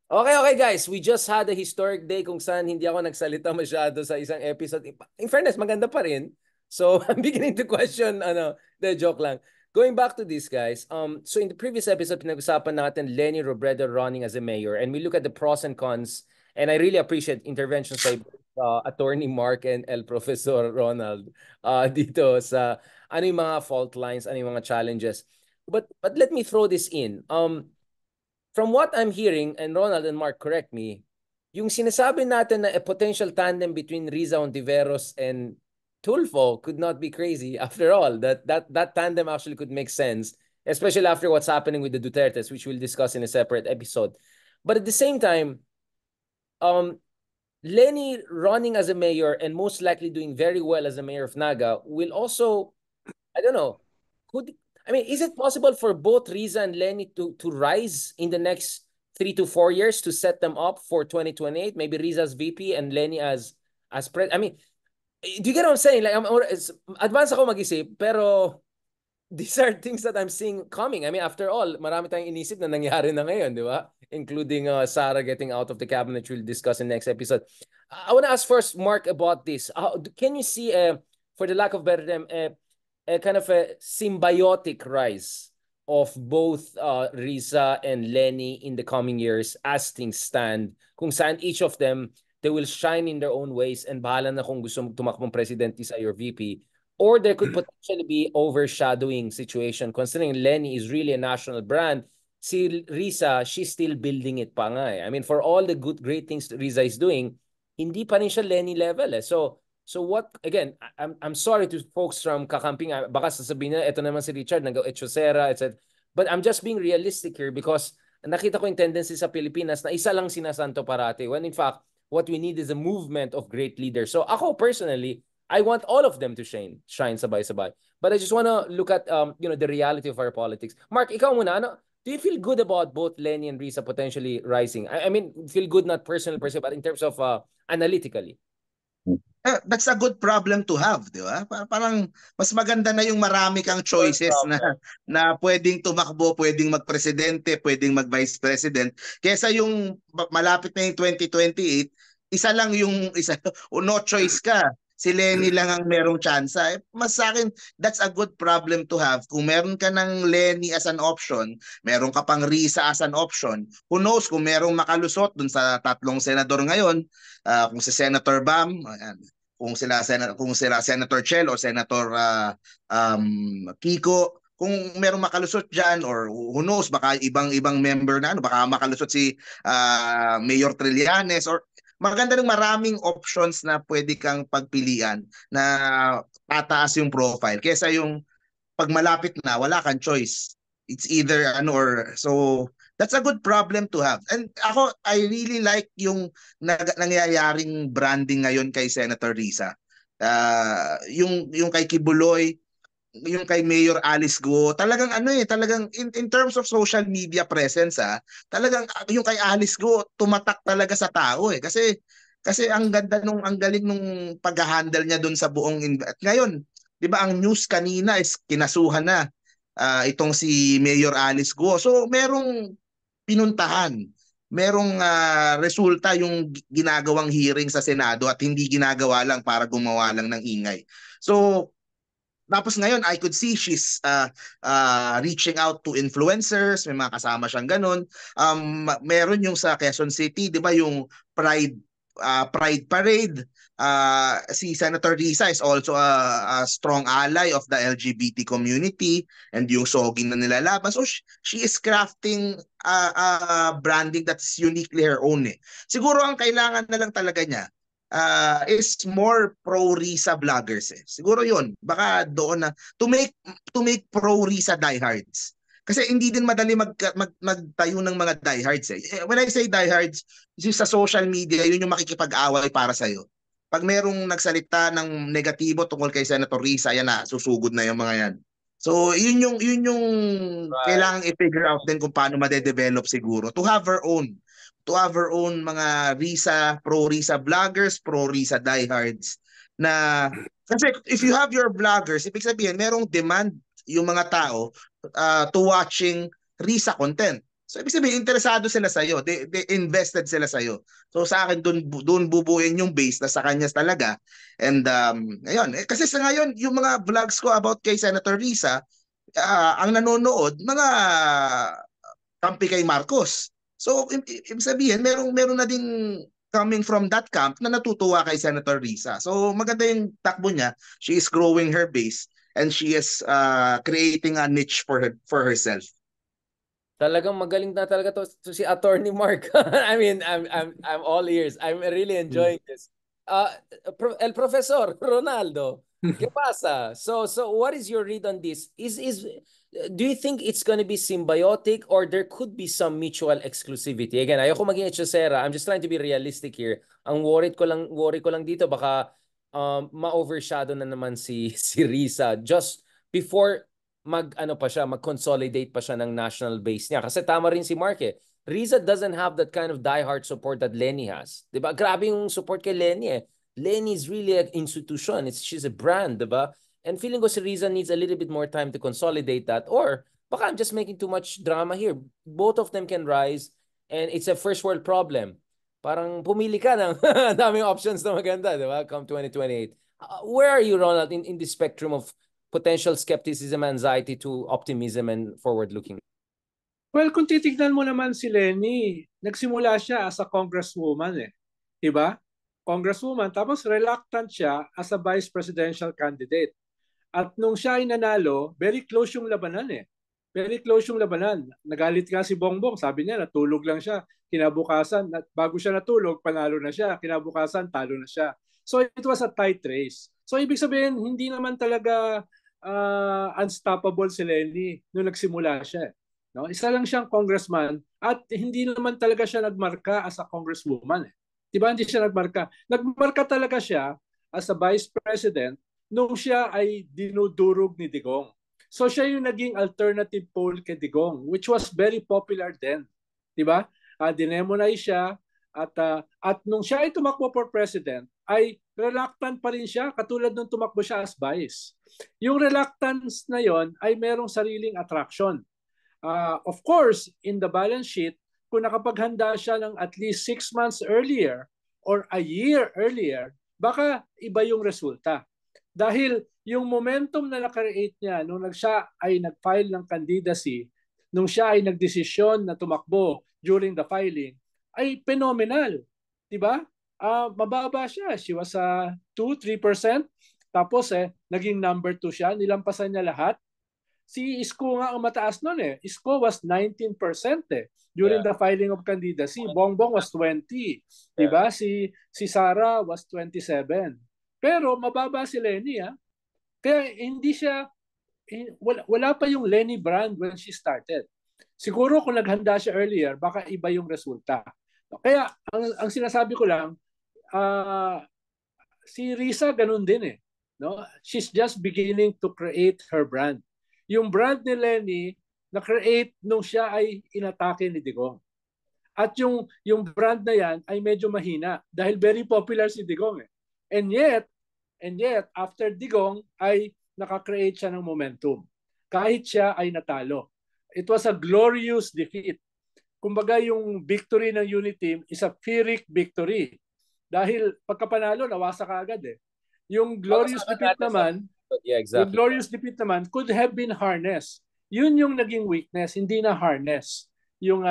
Okay, okay guys, we just had a historic day kung saan hindi ako nagsalita masyado sa isang episode. In fairness, maganda pa rin. So, I'm beginning to question, the joke lang. Going back to this, guys. So in the previous episode, pinag-usapan natin Leni Robredo running as a mayor, and we look at the pros and cons. And I really appreciate interventions by Attorney Mark and El Professor Ronald dito sa ano yung mga fault lines, ano yung mga challenges. But let me throw this in. From what I'm hearing, and Ronald and Mark, correct me, yung sinasabi natin na a potential tandem between Riza Ontiveros and Tulfo could not be crazy. After all, that tandem actually could make sense, especially after what's happening with the Dutertes, which we'll discuss in a separate episode. But at the same time, um, Lenny running as a mayor and most likely doing very well as a mayor of Naga will also, I don't know, could I mean, is it possible for both Riza and Lenny to rise in the next 3 to 4 years to set them up for 2028? Maybe Riza as VP and Lenny as president. I mean, do you get what I'm saying? Like, advance ako mag-isip, pero these are things that I'm seeing coming. I mean, after all, marami tayong inisip na nangyari na ngayon, di ba? Including Sarah getting out of the cabinet, which we'll discuss in the next episode. I want to ask first, Mark, about this. Can you see, for the lack of better term, a kind of a symbiotic rise of both Riza and Lenny in the coming years as things stand, kung saan each of them, they will shine in their own ways and bahala na kung gusto tumakbong presidente sa your VP. Or there could potentially be overshadowing situation considering Lenny is really a national brand. Si Riza, she's still building it pa nga eh. I mean, for all the great things Riza is doing, hindi pa rin siya Lenny level eh. So what, again, I'm sorry to folks from Kakamping, baka sasabihin na, ito naman si Richard, nag-echosera, etc. But I'm just being realistic here because nakita ko yung tendency sa Pilipinas na isa lang sinasanto parati, when in fact, what we need is a movement of great leaders. So ako personally, I want all of them to shine sabay-sabay. But I just want to look at, the reality of our politics. Mark, ikaw muna, ano, do you feel good about both Lenny and Risa potentially rising? I mean, feel good not personal per se, but in terms of analytically. That's a good problem to have, di ba? Parang mas maganda na yung marami kang choices na pwedeng tumakbo, pwedeng magpresidente, pwedeng mag-vice president, kaysa yung malapit na yung 2028, isa lang yung isa o no choice ka. Si Lenny lang ang merong tsansa. Mas sa akin, that's a good problem to have. Kung meron ka ng Lenny as an option, meron ka pang Risa as an option, who knows kung merong makalusot dun sa tatlong senador ngayon, kung si Senator Bam, kung sila Senator Chel o Senator Kiko, kung merong makalusot diyan, or who knows, baka ibang member na baka makalusot si Mayor Trillanes, or maganda ng maraming options na pwede kang pagpilian na tataas yung profile kaysa yung pag malapit na wala kang choice. It's either or so. That's a good problem to have. And ako, I really like yung nangyayaring branding ngayon kay Senator Risa. Yung kay Kibuloy, yung kay Mayor Alice Go, talagang talagang in terms of social media presence, talagang yung kay Alice Go tumatak talaga sa tao kasi ang galing nung pag-handle niya doon sa buong at ngayon, 'di ba, ang news kanina is kinasuhan na itong si Mayor Alice Go. So merong pinuntahan, merong resulta yung ginagawang hearing sa Senado at hindi ginagawa lang para gumawa lang ng ingay. So tapos ngayon, I could see she's reaching out to influencers, may mga kasama siyang ganun. Meron yung sa Quezon City, di ba, yung Pride Parade. Si Senator Risa is also a strong ally of the LGBT community, and yung sogin na nilalaban. So she is crafting branding that's uniquely her own. Siguro ang kailangan na lang talaga niya is more pro-Risa vloggers. Siguro yun. Baka doon na to make pro-Risa diehards. Kasi hindi din madali magtayo ng mga diehards. When I say diehards, sa social media, yun yung makikipag-away para sa'yo. Pag merong nagsalita ng negatibo tungkol kay Senator Risa, yan na, susugod na yung mga yan. So, yun yung right, kailangang i-figure out din kung paano ma-develop siguro to have her own mga Risa, pro-Risa vloggers, pro-Risa diehards. Kasi if you have your vloggers, ibig sabihin, merong demand yung mga tao to watching Risa content. So ibig sabihin interesado sila sa iyo. They invested sila sa iyo. So sa akin doon bubuin yung base na sa kanya talaga. And ayun, kasi sa ngayon yung mga vlogs ko about kay Senator Risa, ang nanonood mga kampi kay Marcos. So ibig sabihin meron na ding coming from that camp na natutuwa kay Senator Risa. So maganda yung takbo niya. She is growing her base and she is creating a niche for herself. Talagang magaling na talaga to si Attorney Mark. I mean, I'm all ears. I'm really enjoying this. El Professor Ronaldo, ¿qué pasa? So what is your read on this? Do you think it's going to be symbiotic or there could be some mutual exclusivity? Again, ayoko maging hechicera. I'm just trying to be realistic here. Ang worry ko lang dito baka ma-overshadow na naman si Risa just before mag-consolidate pa siya ng national base niya. Kasi tama rin si Mark eh. Riza doesn't have that kind of diehard support that Lenny has. Diba? Grabe yung support kay Lenny eh. Lenny is really an institution. She's a brand, diba? And feeling ko si Riza needs a little bit more time to consolidate that. Or baka I'm just making too much drama here. Both of them can rise and it's a first world problem. Parang pumili ka ng daming options na maganda, diba? Come 2028. Where are you, Ronald, in the spectrum of potential skepticism, anxiety to optimism and forward-looking? Well, kung titignan mo naman si Lenny, nagsimula siya as a congresswoman eh. Diba? Congresswoman, tapos reluctant siya as a vice presidential candidate. At nung siya ay nanalo, very close yung labanan eh. Very close yung labanan. Nagalit nga si Bongbong, sabi niya natulog lang siya. Kinabukasan, bago siya natulog, panalo na siya. Kinabukasan, talo na siya. So it was a tight race. So ibig sabihin, hindi naman talaga unstoppable si Lenny nung nagsimula siya. No? Isa lang siyang congressman at hindi naman talaga siya nagmarka as a congresswoman. Diba hindi siya nagmarka? Nagmarka talaga siya as a vice president nung siya ay dinudurog ni Digong. So siya yung naging alternative poll kay Digong, which was very popular then. Diba? Dinemonize siya at nung siya ay tumakbo for president, ay reluctant pa rin siya katulad nung tumakbo siya as vice. Yung reluctance na yon ay merong sariling attraction. Of course, in the balance sheet, kung nakapaghanda siya ng at least 6 months earlier or a year earlier, baka iba yung resulta. Dahil yung momentum na nakreate niya nung siya ay nag-file ng candidacy, nung siya ay nagdesisyon na tumakbo during the filing, ay phenomenal. Diba? Mababa siya. She was 2-3%. Tapos naging number 2 siya. Nilampasan niya lahat. Si Isko nga ang mataas nun eh. Isko was 19% during the filing of candidacy. Bongbong was 20. Diba? Si Sara was 27. Pero mababa si Lenny Kaya hindi siya, wala pa yung Lenny brand when she started. Siguro kung naghanda siya earlier, baka iba yung resulta. Kaya ang sinasabi ko lang, si Risa ganun din eh. No? She's just beginning to create her brand. Yung brand ni Lenny, na-create nung siya ay inatake ni Digong. At yung brand na yan ay medyo mahina dahil very popular si Digong eh. And yet, after Digong ay naka-create siya ng momentum. Kahit siya ay natalo. It was a glorious defeat. Kumbaga yung victory ng unity team is a Pyrrhic victory. Dahil pagkapanalo, nawasa ka agad eh. Yung glorious defeat naman, yung glorious defeat naman could have been harnessed. Yun yung naging weakness, hindi na harness. Yung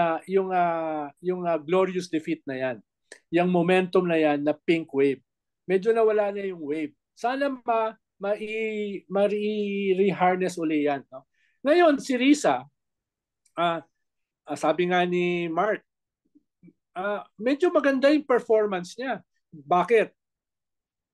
glorious defeat na yan. Yung momentum na yan na pink wave. Medyo nawala na yung wave. Sana ma-reharness uli yan. No? Ngayon, si Risa, sabi nga ni Mark, medyo maganda yung performance niya. Bakit?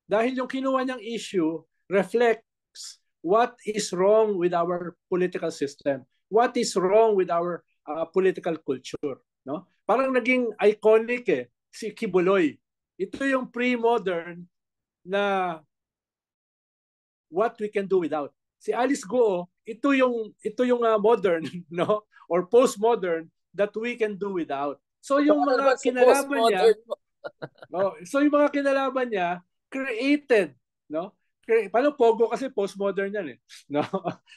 Dahil yung kinuha niyang issue reflects what is wrong with our political system. What is wrong with our political culture. No? Parang naging iconic si Kibuloy. Ito yung pre-modern na what we can do without. Si Alice Guo, ito yung modern, no? Or postmodern that we can do without. So yung mga kinalaban niya, so yung mga kinalaban niya created, no? Paano Pogo kasi postmodern yan eh. No?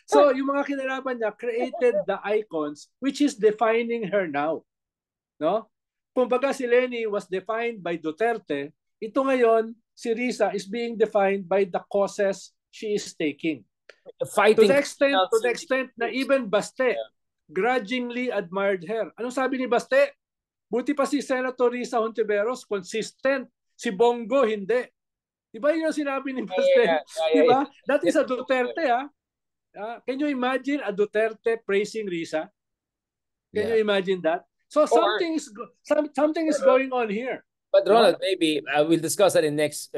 So yung mga kinalaban niya created the icons which is defining her now. No? Kumbaga si Leni was defined by Duterte, ito ngayon si Risa is being defined by the causes she is taking. Fighting To the extent na even Baste grudgingly admired her. Anong sabi ni Baste? Buti pa si Senator Risa Hontiveros consistent, si Bongo hindi. Di ba yun yung sinabi ni Baste? Di ba? That is a Duterte, can you imagine a Duterte praising Risa? Can you imagine that? So something is going on here. But Ronald, maybe we'll discuss that in next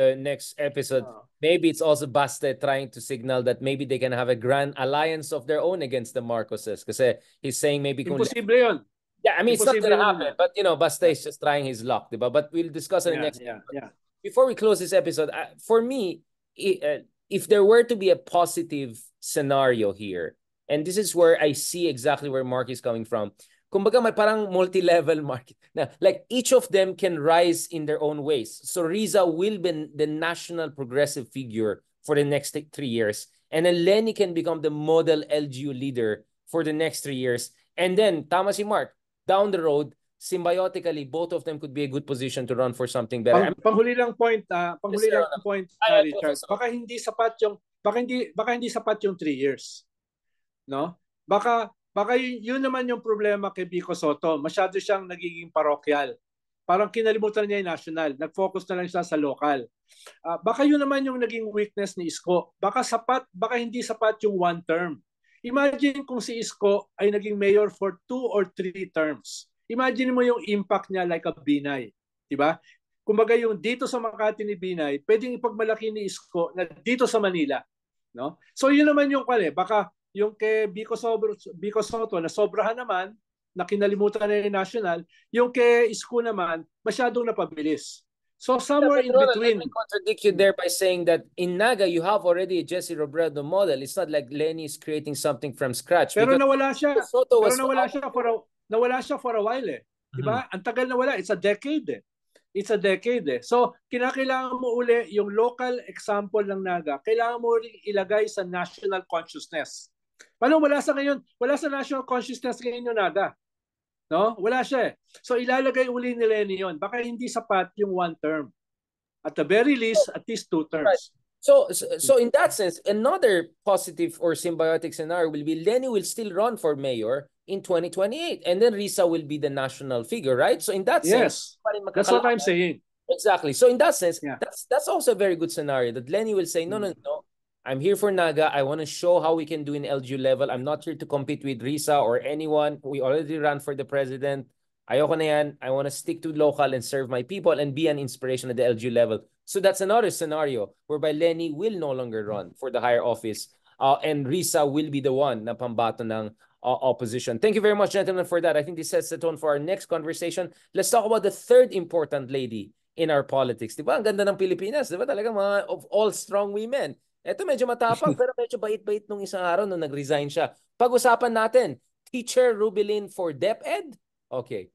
episode. Maybe it's also Baste trying to signal that maybe they can have a grand alliance of their own against the Marcoses. Kasi he's saying maybe imposible yun. Yeah, I mean, it's not gonna happen. But you know, Baste is just trying his luck, diba? But we'll discuss it in next episode. Before we close this episode, for me, if there were to be a positive scenario here, and this is where I see exactly where Mark is coming from. Kumbaga may parang multi-level market. Like each of them can rise in their own ways. So Riza will be the national progressive figure for the next 3 years. And then Leni can become the model LGU leader for the next 3 years. And then, tama si Mark, down the road, symbiotically, both of them could be a good position to run for something better. Panghuli lang point, Richard. Baka hindi sapat yung 3 years. No? Baka yun naman yung problema kay Vico Sotto. Masyado siyang nagiging parokyal. Parang kinalimutan niya yung national. Nag-focus na lang siya sa local. Baka yun naman yung naging weakness ni Isko. Baka hindi sapat yung 1 term. Imagine kung si Isko ay naging mayor for 2 or 3 terms. Imagine mo yung impact niya like a Binay. Diba? Kumbaga yung dito sa Makati ni Binay, pwedeng ipagmalaki ni Isko na dito sa Manila. No? So yun naman yung baka yung kay Vico Sotto na sobrahan naman, na kinalimutan na yung national, yung kay Isko naman, masyadong napabilis. So somewhere in between. Let me contradict you there by saying that in Naga, you have already a Jesse Robredo model. It's not like Leni is creating something from scratch. Pero nawala siya. Nawala siya for a while eh. Diba? Ang tagal nawala. It's a decade eh. So, kinakailangan mo uli yung local example ng Naga. Kailangan mo rin ilagay sa national consciousness. Paano wala sa national consciousness ngayon yung Naga? No? Wala siya eh. So, ilalagay uli ni Leni yun. Baka hindi sapat yung 1 term. At the very least, at least 2 terms. Right. So in that sense, another positive or symbiotic scenario will be Leni will still run for mayor in 2028, and then Risa will be the national figure, right? So in that sense, that's what I'm saying. Exactly. So in that sense, that's also a very good scenario that Leni will say, no, I'm here for Naga. I want to show how we can do in LGU level. I'm not here to compete with Risa or anyone. We already ran for the president. Ayoko na yan. I want to stick to local and serve my people and be an inspiration at the LGU level. So that's another scenario whereby Leni will no longer run for the higher office and Risa will be the one na pambato ng opposition. Thank you very much, gentlemen, for that. I think this sets the tone for our next conversation. Let's talk about the third important lady in our politics. Diba? Ang ganda ng Pilipinas. Diba? Talaga mga of all strong women. Ito medyo matapang pero medyo bait-bait nung isang araw nung nag-resign siya. Pag-usapan natin, Teacher Rubilin for DepEd. Okay.